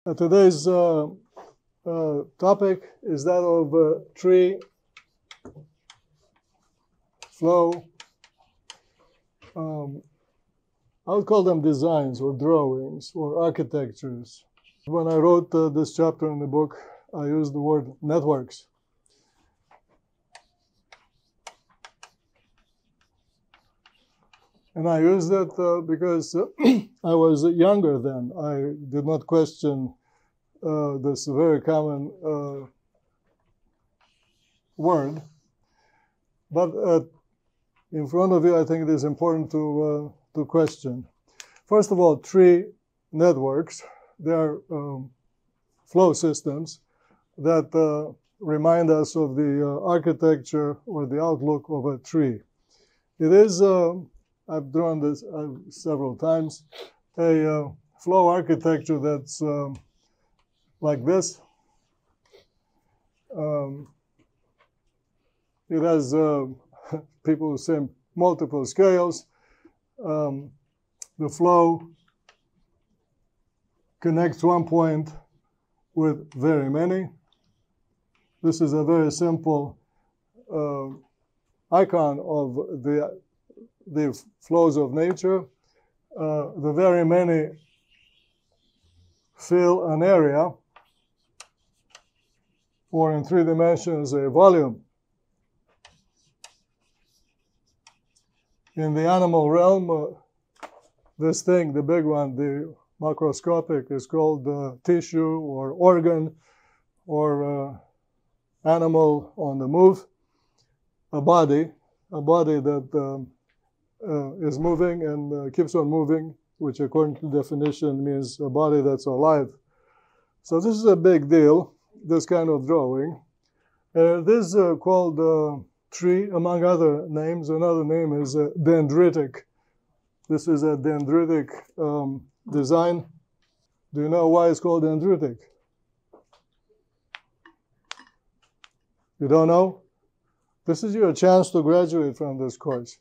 Today's topic is that of tree flow. I would call them designs or drawings or architectures. When I wrote this chapter in the book, I used the word networks. And I used it because I was younger then. I did not question this very common word. But in front of you, I think it is important to question. First of all, tree networks, they are flow systems that remind us of the architecture or the outlook of a tree. It is, I've drawn this several times, a flow architecture that's like this. It has, people say, multiple scales. The flow connects one point with very many. This is a very simple icon of the flows of nature. The very many fill an area, or in 3 dimensions, a volume. In the animal realm, this thing, the big one, the macroscopic, is called tissue or organ or animal on the move. A body that is moving and keeps on moving, which according to the definition means a body that's alive. So this is a big deal, this kind of drawing. This is called tree, among other names. Another name is dendritic. This is a dendritic design. Do you know why it's called dendritic? You don't know? This is your chance to graduate from this course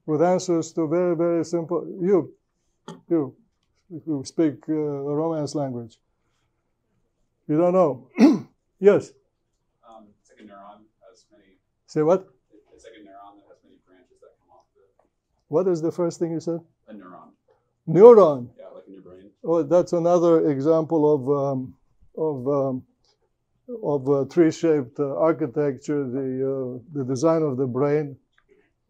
with answers to very, very simple. You speak a Romance language. You don't know? Yes? It's like a neuron that has many. Say what? It's like a neuron that has many branches that come off it. What is the first thing you said? A neuron. Neuron. Yeah, like in your brain. Oh, that's another example of tree-shaped architecture. The design of the brain.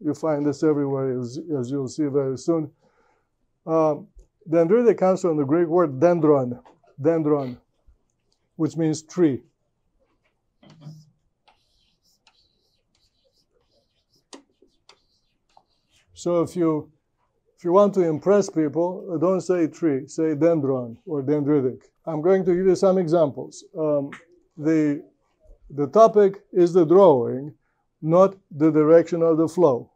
You find this everywhere, as you'll see very soon. Dendritic comes from the Greek word dendron, which means tree. So if you want to impress people, don't say tree, say dendron or dendritic. I'm going to give you some examples. The topic is the drawing, not the direction of the flow,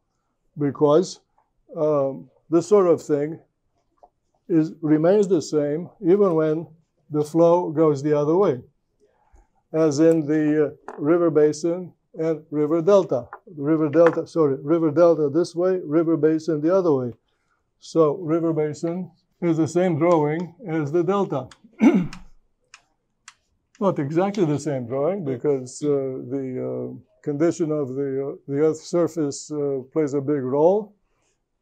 because this sort of thing remains the same even when the flow goes the other way, as in the river basin and river delta. River delta this way, river basin the other way. So river basin is the same drawing as the delta. Not exactly the same drawing, because the condition of the Earth's surface plays a big role.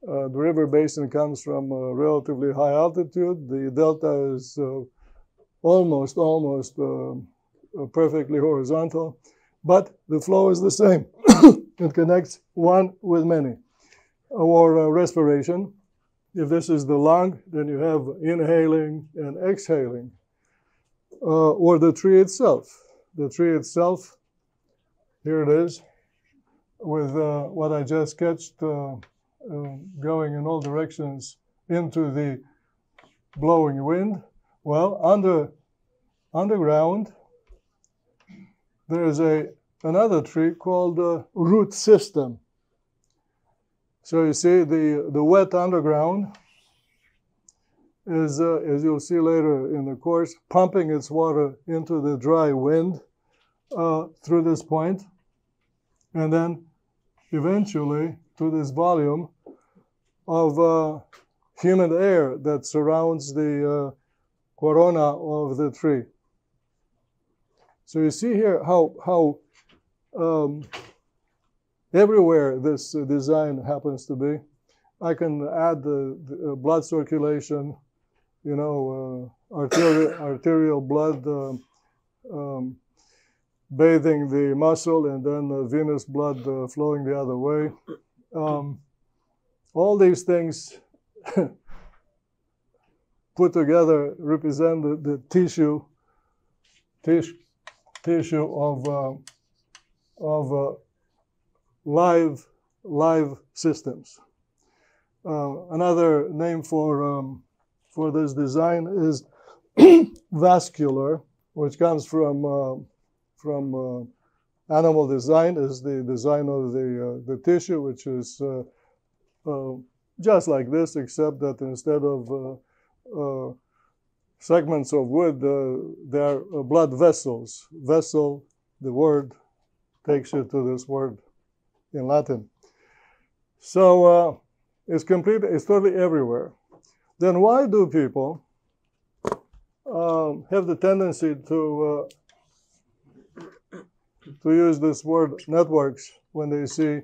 The river basin comes from a relatively high altitude. The delta is almost perfectly horizontal, but the flow is the same. It connects one with many. Or respiration. If this is the lung, then you have inhaling and exhaling. Or the tree itself. The tree itself, here it is, with what I just sketched, going in all directions into the blowing wind. Well, underground, there is another tree called root system. So you see, the wet underground is, as you'll see later in the course, pumping its water into the dry wind through this point, and then eventually to this volume of humid air that surrounds the corona of the tree. So you see here how everywhere this design happens to be. I can add the blood circulation, you know, arterial blood bathing the muscle, and then venous blood flowing the other way. All these things put together represent the tissue of live systems. Another name for this design is vascular, which comes from animal design, is the design of the tissue, which is just like this, except that instead of segments of wood, they are blood vessels. Vessel, the word, takes you to this word in Latin. So it's totally everywhere. Then why do people have the tendency to use this word networks when they see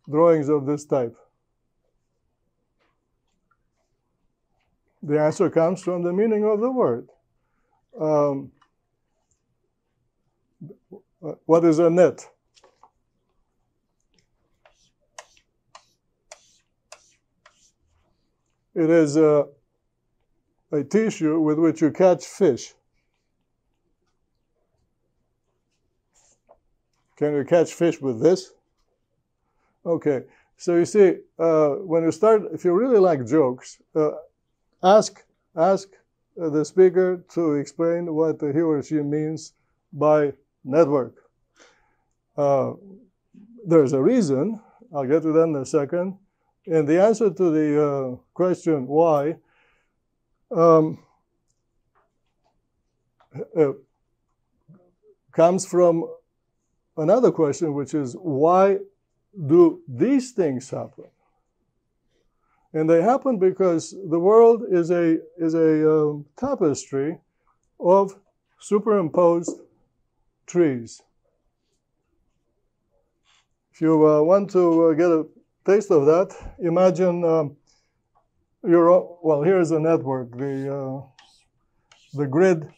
drawings of this type? The answer comes from the meaning of the word. What is a net? It is a tissue with which you catch fish. Can you catch fish with this? Okay, so you see, when you start, if you really like jokes, ask the speaker to explain what he or she means by network. There's a reason. I'll get to that in a second. And the answer to the question why comes from another question, which is why do these things happen? And they happen because the world is a tapestry of superimposed trees. If you want to get a taste of that, imagine well, here's a network, the grid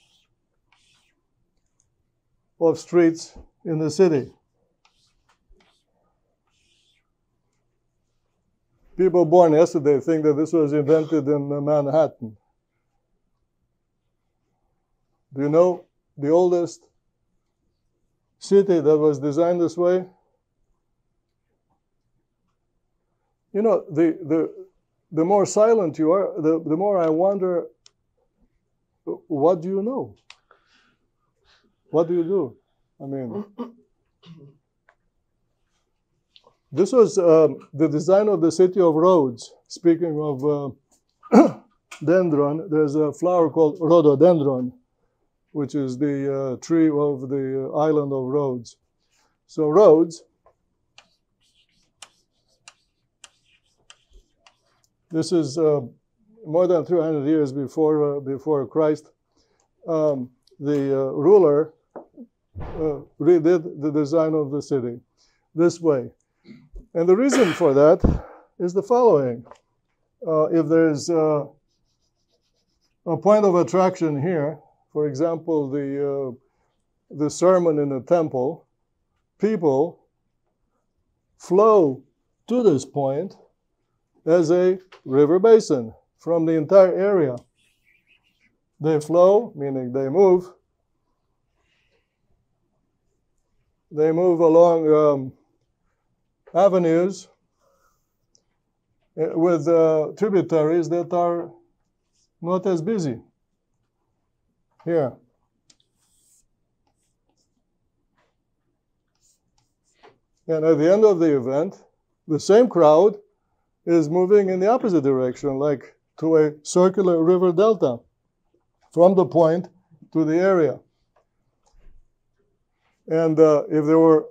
of streets in the city. People born yesterday think that this was invented in Manhattan. Do you know the oldest city that was designed this way? You know, the more silent you are, the more I wonder, what do you know? What do you do? I mean, this was the design of the city of Rhodes. Speaking of dendron, there's a flower called rhododendron, which is the tree of the island of Rhodes. So Rhodes, this is more than 300 years before Christ. The ruler redid the design of the city this way. And the reason for that is the following. If there's a point of attraction here, for example, the sermon in the temple, people flow to this point as a river basin from the entire area. They flow, meaning they move. They move along avenues with tributaries that are not as busy. Here. And at the end of the event, the same crowd is moving in the opposite direction, like to a circular river delta, from the point to the area. And if there were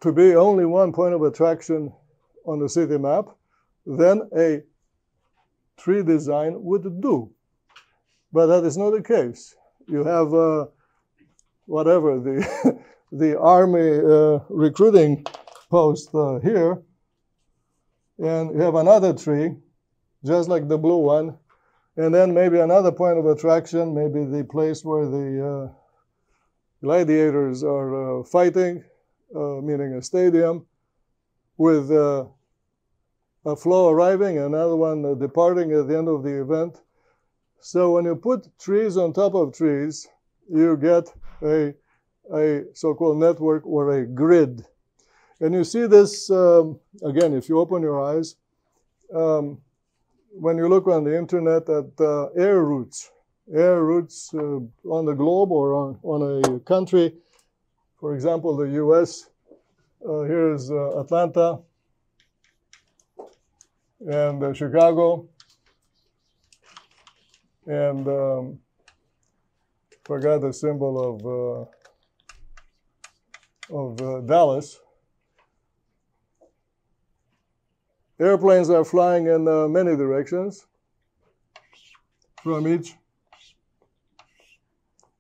to be only one point of attraction on the city map, then a tree design would do. But that is not the case. You have whatever, the, the army recruiting post here, and you have another tree, just like the blue one, and then maybe another point of attraction, maybe the place where the gladiators are fighting, meaning a stadium, with a flow arriving, another one departing at the end of the event. So when you put trees on top of trees, you get a so-called network or a grid. And you see this, again, if you open your eyes, when you look on the internet at air routes on the globe or on a country, for example, the US, here's Atlanta and Chicago, and forgot the symbol of Dallas. Airplanes are flying in many directions from each.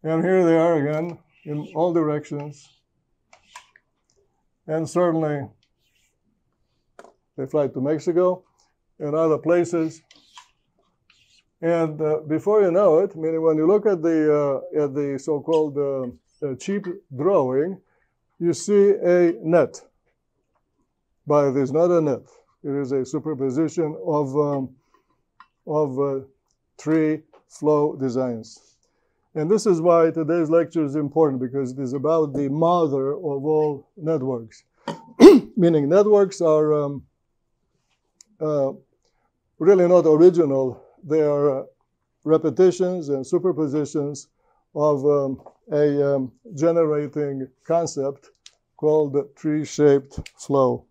And here they are again in all directions. And certainly they fly to Mexico and other places. And before you know it, meaning when you look at the so-called cheap drawing, you see a net. But it is not a net. It is a superposition of tree flow designs. And this is why today's lecture is important, because it is about the mother of all networks. Meaning networks are really not original. They are repetitions and superpositions of a generating concept called tree-shaped flow.